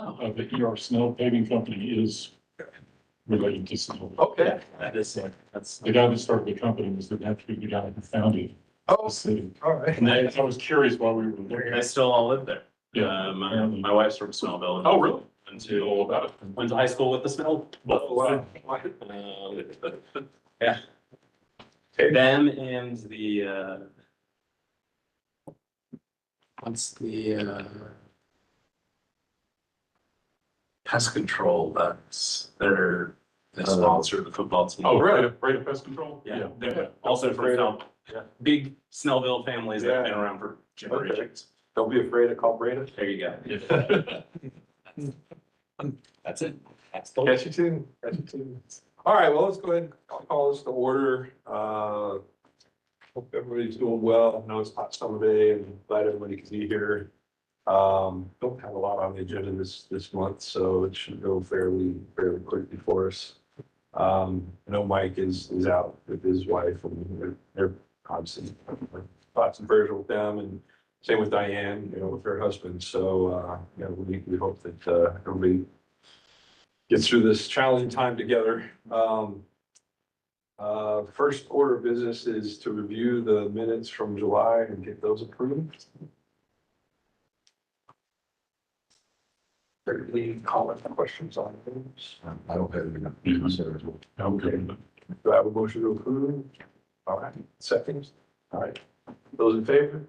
The ER Snow Paving Company is related to snow. Okay. That's. The guy that started the company was the nephew, the guy who founded Oh, the city. all right. And they, I was curious why we were they there. still all live there. Yeah. My wife's from Snellville. Oh, really? Went You know all to, about it. went to high school with the Snell. Oh, wow. Yeah. Them and the, what's the, pest control, they're the sponsor of the football team. Oh, really? Afraid of pest control? Yeah, they're also from Snell, big Snellville families that have been around for generations. Don't be afraid to call Brandon. There you go. That's it. That's the. Catch you soon. Catch you soon. All right, well, let's go ahead and call this to order. Hope everybody's doing well. I know it's hot summer day and glad everybody can be here. Don't have a lot on the agenda this month, so it should go fairly quickly for us. I know Mike is out with his wife and they're obviously thoughts and prayers with them, and same with Diane, with her husband. So, we hope that, everybody gets through this challenging time together. First order of business is to review the minutes from July and get those approved. Any comments, questions on those? I don't have any. Okay. Do I have a motion to approve? All right, seconds. All right. Those in favor?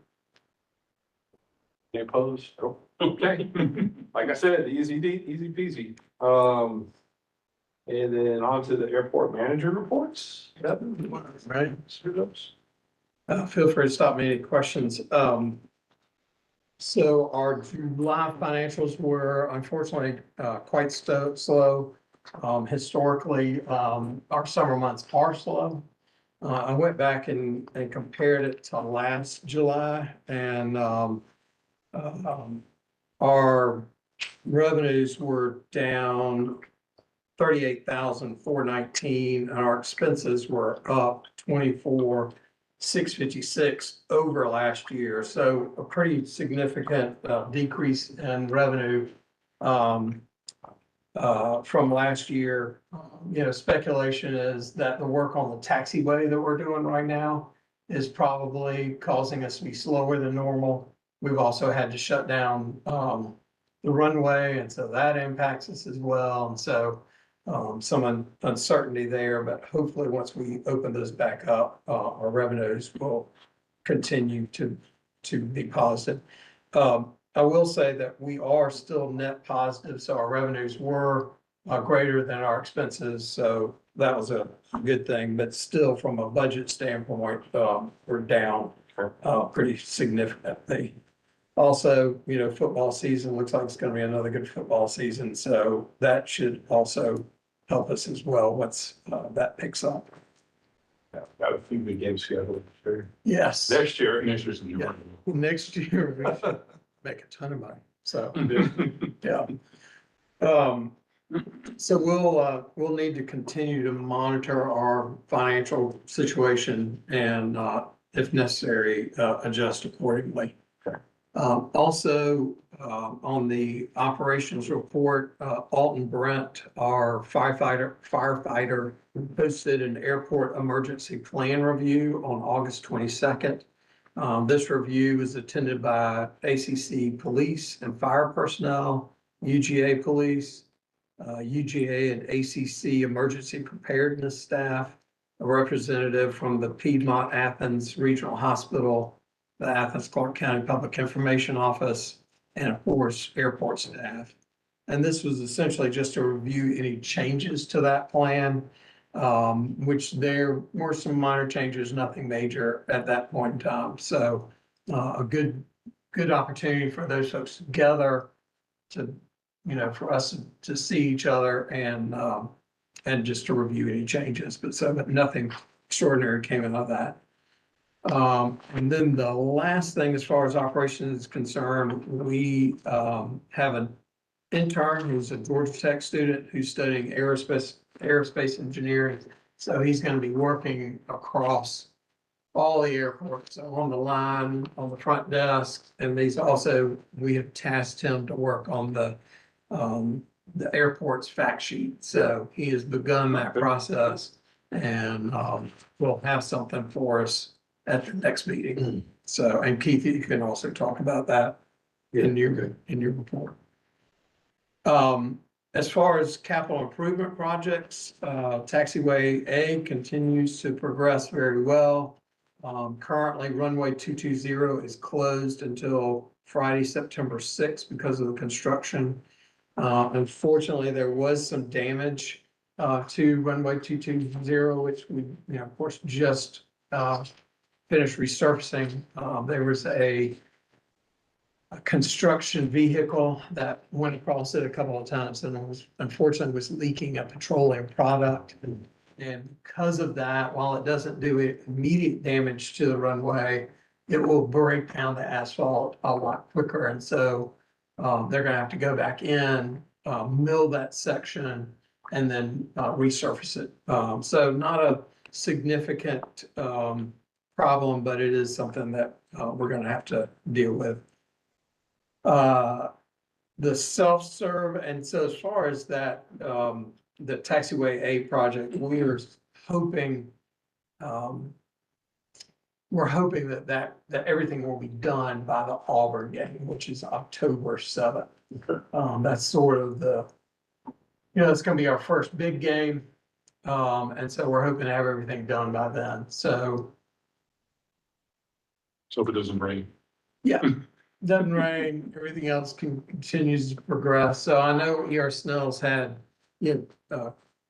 Any opposed? Oh, okay. Like I said, easy peasy. And then on to the airport manager reports. Right. Those. Feel free to stop me any questions. So our July financials were unfortunately quite slow. Historically, our summer months are slow. I went back and compared it to last July, and our revenues were down 38,419, and our expenses were up 24,656 over last year. So a pretty significant decrease in revenue from last year. Speculation is that the work on the taxiway that we're doing right now is probably causing us to be slower than normal. We've also had to shut down the runway, and so that impacts us as well. And so some uncertainty there, but hopefully once we open those back up, our revenues will continue to be positive. I will say that we are still net positive, so our revenues were greater than our expenses, so that was a good thing. But still, from a budget standpoint, we're down pretty significantly. Also, football season looks like it's going to be another good football season, so that should also help us as well once that picks up. Yeah, got a few good games scheduled. Sure. Yes. Next year. Next year's in Yeah. Next year, we should make a ton of money. So, yeah. So we'll need to continue to monitor our financial situation and, if necessary, adjust accordingly. Also, on the operations report, Alton Brent, our firefighter hosted an airport emergency plan review on August 22nd. This review was attended by ACC police and fire personnel, UGA police, UGA and ACC emergency preparedness staff, a representative from the Piedmont Athens Regional Hospital, the Athens-Clarke County Public Information Office, and of course, airport staff. And this was essentially just to review any changes to that plan, which there were some minor changes, nothing major at that point in time. So a good opportunity for those folks together to, for us to see each other and just to review any changes. But nothing extraordinary came out of that. And then the last thing, as far as operations is concerned, we have an intern who's a Georgia Tech student who's studying aerospace engineering. So he's going to be working across all the airports, so on the line, on the front desk, and we have tasked him to work on the the airport's fact sheet. So he has begun that process and will have something for us at the next meeting. So, and Keith, you can also talk about that in your report. As far as capital improvement projects, taxiway A continues to progress very well. Currently runway 220 is closed until Friday, September 6th because of the construction. Unfortunately, there was some damage to runway 220, which we, of course, just finished resurfacing. There was a construction vehicle that went across it a couple of times and unfortunately was leaking a petroleum product. And because of that, while it doesn't do immediate damage to the runway, it will break down the asphalt a lot quicker. And so they're gonna have to go back in, mill that section and then resurface it. So not a significant problem, but it is something that we're gonna have to deal with. The self-serve, and so as far as that, the taxiway A project, we're hoping that everything will be done by the Auburn game, which is October 7th. That's sort of it's gonna be our first big game. And so we're hoping to have everything done by then. So if it doesn't rain. yeah, doesn't rain, everything else continues to progress. So I know E.R. Snell's had,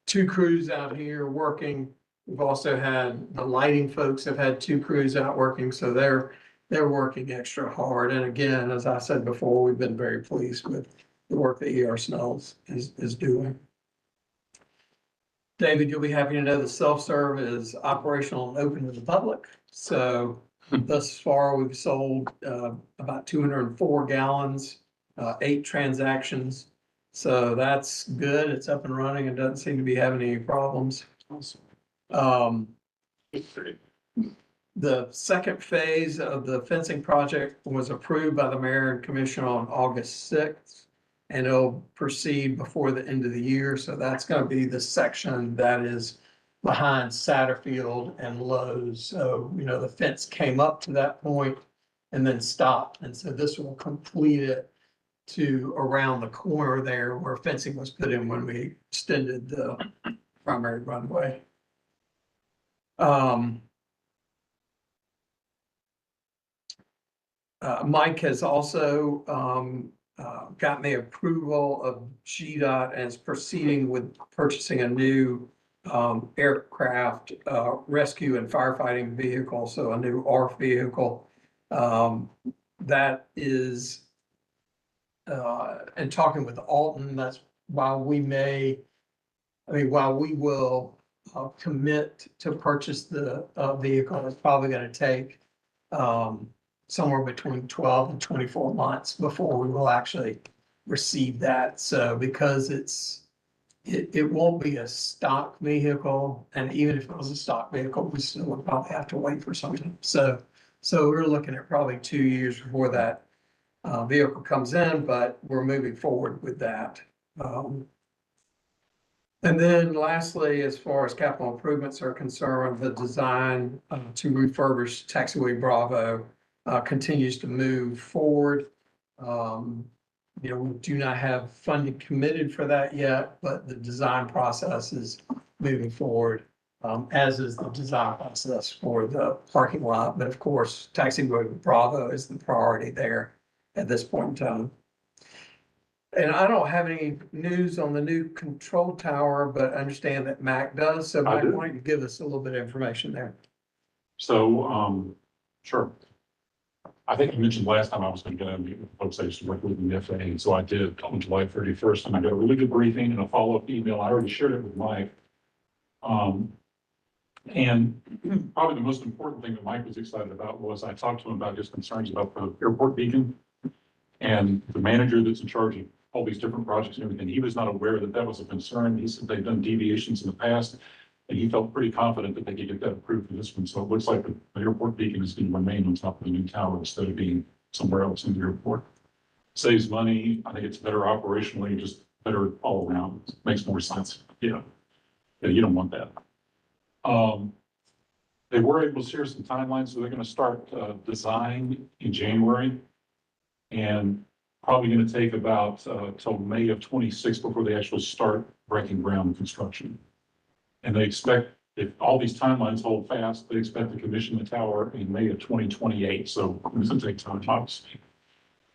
2 crews out here working. We've also had, the lighting folks have had 2 crews out working, so they're working extra hard. And again, as I said before, we've been very pleased with the work that E.R. Snell's is doing. David, you'll be happy to know the self-serve is operational and open to the public. So thus far, we've sold about 204 gallons, 8 transactions. So that's good. It's up and running and doesn't seem to be having any problems. The second phase of the fencing project was approved by the mayor and commission on August 6th, and it'll proceed before the end of the year. So that's going to be the section that is behind Satterfield and Lowe's. So, the fence came up to that point and then stopped. And so this will complete it to around the corner there where fencing was put in when we extended the primary runway. Mike has also gotten the approval of GDOT and is proceeding with purchasing a new aircraft rescue and firefighting vehicle, so a new ARF vehicle. That is, and talking with Alton, that's while we will commit to purchase the vehicle, it's probably going to take somewhere between 12 and 24 months before we will actually receive that. So because it won't be a stock vehicle, and even if it was a stock vehicle, we still would probably have to wait for something. So we're looking at probably 2 years before that vehicle comes in, but we're moving forward with that. And then lastly, as far as capital improvements are concerned, the design to refurbish Taxiway Bravo continues to move forward. We do not have funding committed for that yet, but the design process is moving forward, as is the design process for the parking lot. But of course, Taxiway Bravo is the priority there at this point in time. And I don't have any news on the new control tower, but I understand that Mac does. So Mac, why don't you give us a little bit of information there? So, sure. I think I mentioned last time I was going to get a meet with folks I used to work with in the FAA, and so I did on July 31st, and I got a really good briefing and a follow-up email. I already shared it with Mike. And probably the most important thing that Mike was excited about was I talked to him about his concerns about the airport beacon, and the manager that's in charge of all these different projects and everything. He was not aware that that was a concern. He said they've done deviations in the past, and he felt pretty confident that they could get that approved for this one. So it looks like the airport beacon is going to remain on top of the new tower instead of being somewhere else in the airport. saves money. I think it's better operationally, just better all around. Makes more sense. Yeah, you don't want that. They were able to share some timelines, so they're gonna start, design in January. And probably gonna take about, till May of 26 before they actually start breaking ground construction. And they expect, if all these timelines hold fast, they expect to commission the tower in May of 2028, so it's gonna take time, obviously.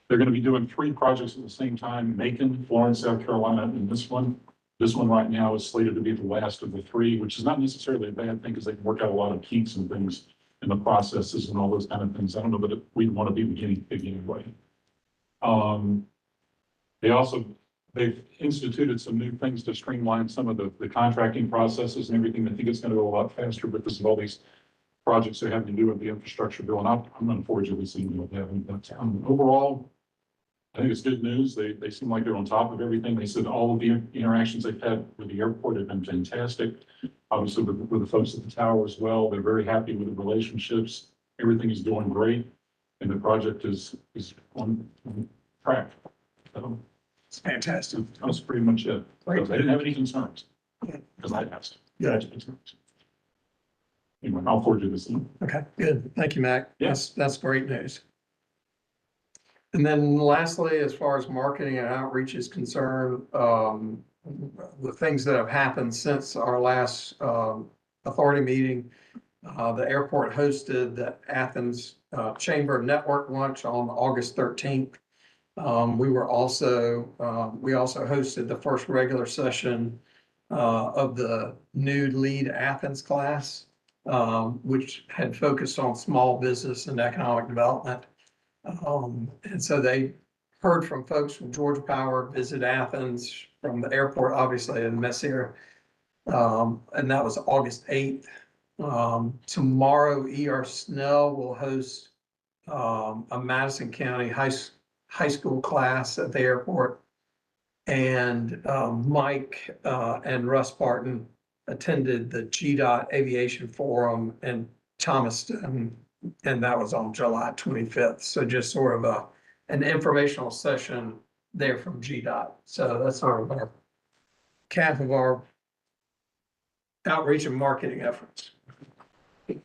They're gonna be doing 3 projects at the same time, Macon, Florence, South Carolina, and this one. This one right now is slated to be the last of the 3, which is not necessarily a bad thing, because they can work out a lot of kinks and things in the processes and all those kind of things. I don't know that we'd want to be the guinea pig anyway. They've instituted some new things to streamline some of the contracting processes and everything. I think it's going to go a lot faster because of all these projects they're having to do with the infrastructure bill. And I'm going to forward you this email. But overall, I think it's good news. They seem like they're on top of everything. They said all of the interactions they've had with the airport have been fantastic. Obviously with the folks at the tower as well. They're very happy with the relationships. Everything is going great. And the project is on track. So It's fantastic. that's pretty much it. Because I didn't have any concerns. Because I asked. Yeah. Anyway, I'll forward you this email. Okay, good. Thank you, Mac. Yes. That's great news. And then lastly, as far as marketing and outreach is concerned, the things that have happened since our last authority meeting, the airport hosted the Athens Chamber Network Lunch on August 13th. We also hosted the first regular session of the new Lead Athens class, which had focused on small business and economic development. And so they heard from folks from Georgia Power, Visit Athens, from the airport, obviously, and Messier. And that was August 8th. Tomorrow, E.R. Snell will host a Madison County high school class at the airport. And Mike and Russ Barton attended the GDOT Aviation Forum in Thomaston, and that was on July 25th. So just sort of an informational session there from GDOT. So that's sort of our cap of our outreach and marketing efforts. Did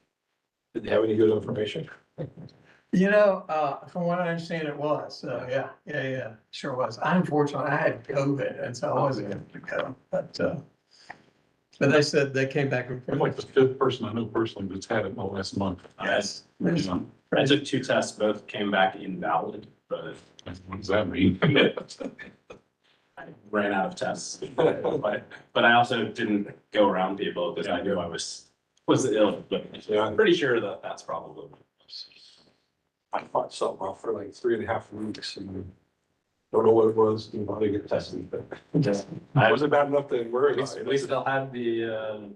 they have any good information? From what I understand, it was. So yeah, sure was. Unfortunately, I had COVID, and so I wasn't able to go. But they said they came back. I'm like the 5th person I know personally that's had it in the last month. Yes. I took 2 tests, both came back invalid, but What does that mean? I ran out of tests. But I also didn't go around people because I knew I was ill, but Yeah. I'm pretty sure that that's probably. I fought something off for like 3.5 weeks and don't know what it was, how to get tested, but it wasn't bad enough to worry about it. We still had the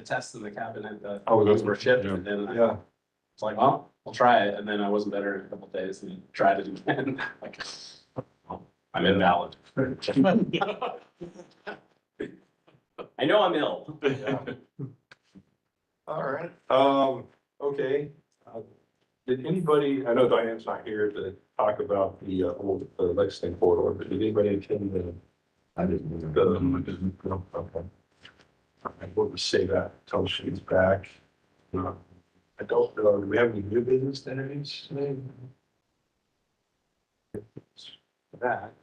test in the cabinet that Oh, those were shipped, yeah. and then I Yeah, was like, well, I'll try it, and then I wasn't better in a couple of days, and tried it again. Like, well, I'm invalid. I know I'm ill. all right. Okay. Did anybody, I know Diane's not here to talk about the old Lexington corridor, but did anybody attend the? I didn't. No, okay. I will just say that until she's back. I don't know, do we have any new business entities today? That.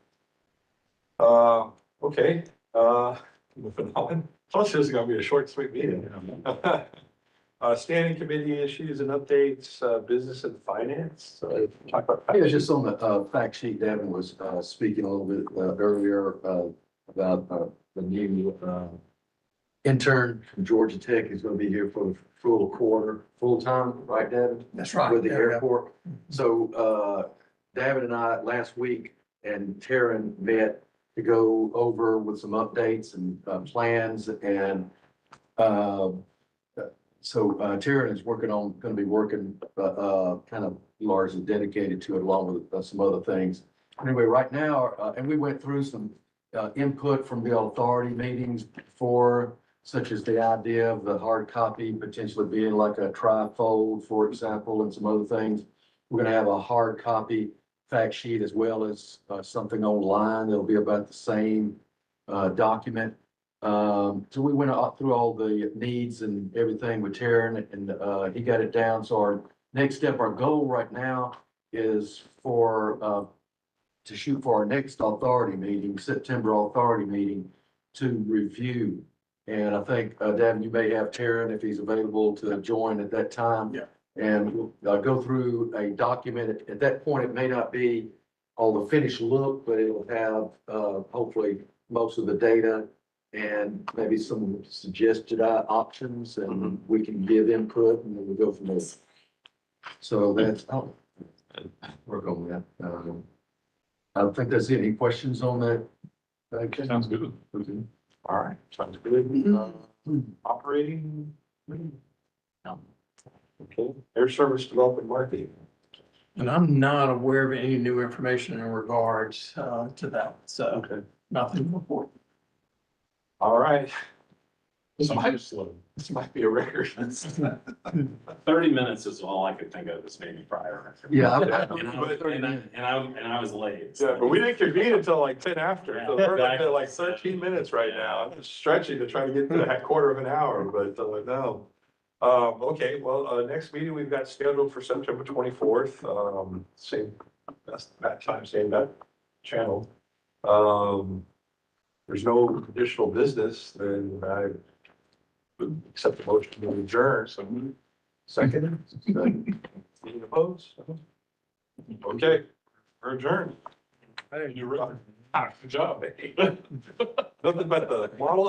Okay, moving on. Plus, this is gonna be a short, sweet meeting. Standing committee issues and updates, business and finance. Talk about. Yeah, just on the fact sheet, Devin was speaking a little bit earlier about the new intern from Georgia Tech is going to be here for the full quarter, full time, right, Devin? That's right. With the There we go. airport. So David and I last week and Taryn met to go over with some updates and plans and so Taryn is working on, going to be working, kind of largely dedicated to it along with some other things. Anyway, right now, and we went through some input from the authority meetings before, such as the idea of the hard copy potentially being like a trifold, for example, and some other things. We're going to have a hard copy fact sheet as well as something online that'll be about the same document. So we went out through all the needs and everything with Taryn, and he got it down. So our next step, our goal right now is to shoot for our next authority meeting, September authority meeting, to review. And I think, Davin, you may have Taryn if he's available to join at that time. Yeah. And we'll go through a document. At that point, it may not be all the finished look, but it'll have, hopefully most of the data and maybe some suggested options, and we can give input and then we'll go from there. So that's, I'll work on that. I don't think there's any questions on that. Okay. Sounds good. All right, sounds good. Operating? Okay, air service development marketing. And I'm not aware of any new information in regards to that, so Okay. nothing to report. All right, This might slow. this might be a record. 30 minutes is all I could think of this meeting prior. Yeah. And I was late. Yeah, but we didn't convene until like 10 after, so we're Exactly. at like 13 minutes right now. I'm stretching to try to get to that quarter of an hour, but no. Okay, well, next meeting we've got scheduled for September 24th, same, that's that time, same that channel. There's no additional business, then I would accept the motion to adjourn, so second. Any opposed? Okay, we're adjourned. Hey, you're right. Good job. Nothing but the model of